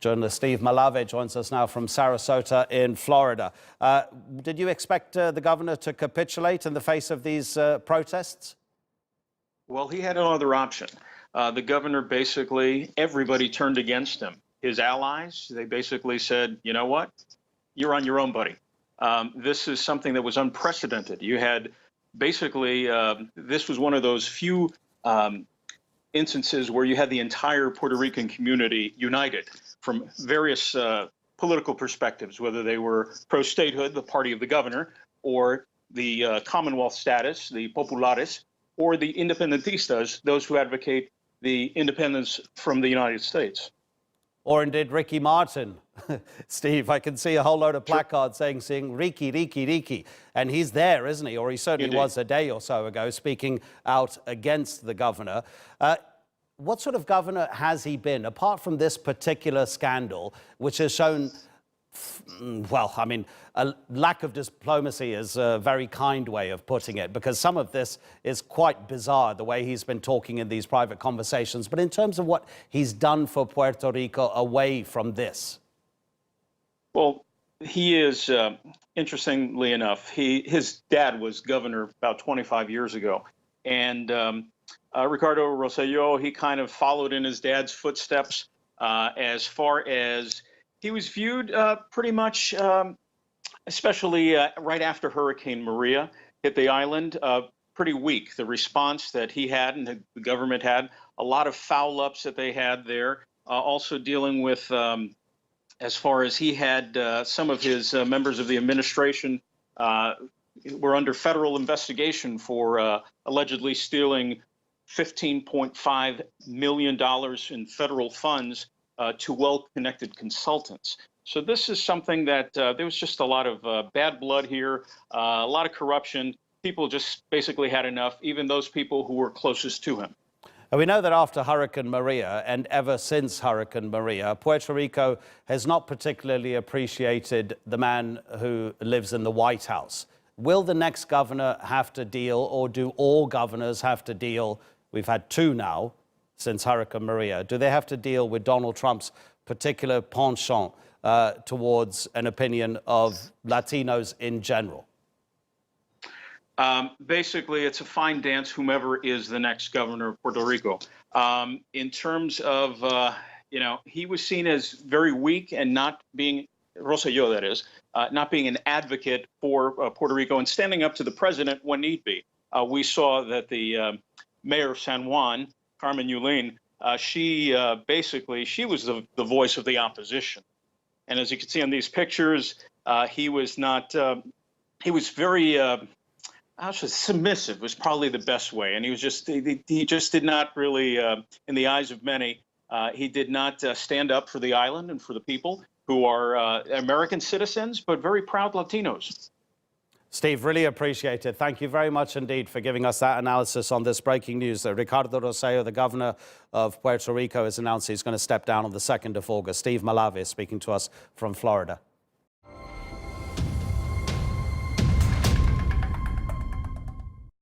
Journalist Steve Malave joins us now from Sarasota in Florida. Did you expect the governor to capitulate in the face of these protests? Well, he had no other option. The governor basically, everybody turned against him. His allies, they basically said, you know what, you're on your own, buddy. This is something that was unprecedented. You had basically, this was one of those few instances where you had the entire Puerto Rican community united from various political perspectives, whether they were pro-statehood, the party of the governor, or the Commonwealth status, the Populares, or the Independentistas, those who advocate the independence from the United States. Or indeed Ricky Martin. Steve, I can see a whole load of placards saying Ricky, Ricky, Ricky. And he's there, isn't he? Or he certainly Indeed. was a day or so ago, speaking out against the governor. What sort of governor has he been, apart from this particular scandal, which has shown, well, I mean, a lack of diplomacy is a very kind way of putting it, because some of this is quite bizarre, the way he's been talking in these private conversations. But in terms of what he's done for Puerto Rico away from this? Well, he is, interestingly enough, his dad was governor about 25 years ago. And Ricardo Rossello, he kind of followed in his dad's footsteps as far as he was viewed pretty much, especially right after Hurricane Maria hit the island, pretty weak. The response that he had and the government had, a lot of foul-ups that they had there, also dealing with, as far as he had some of his members of the administration were under federal investigation for allegedly stealing $15.5 million in federal funds to well-connected consultants. So this is something that there was just a lot of bad blood here, a lot of corruption. People just basically had enough, even those people who were closest to him. And we know that after Hurricane Maria, and ever since Hurricane Maria, Puerto Rico has not particularly appreciated the man who lives in the White House. Will the next governor have to deal, or do all governors have to deal? We've had two now since Hurricane Maria. Do they have to deal with Donald Trump's particular penchant towards an opinion of Latinos in general? Basically, it's a fine dance, whomever is the next governor of Puerto Rico. In terms of, you know, he was seen as very weak and not being, Rossello that is, not being an advocate for Puerto Rico and standing up to the president when need be. We saw that the mayor of San Juan, Carmen Yulín, she was the voice of the opposition. And as you can see on these pictures, he was not, he was very, submissive was probably the best way. And he was just, he just did not really, in the eyes of many, he did not stand up for the island and for the people who are American citizens, but very proud Latinos. Steve, really appreciate it. Thank you very much indeed for giving us that analysis on this breaking news. Ricardo Rossello, the governor of Puerto Rico, has announced he's going to step down on the 2nd of August. Steve Malave speaking to us from Florida.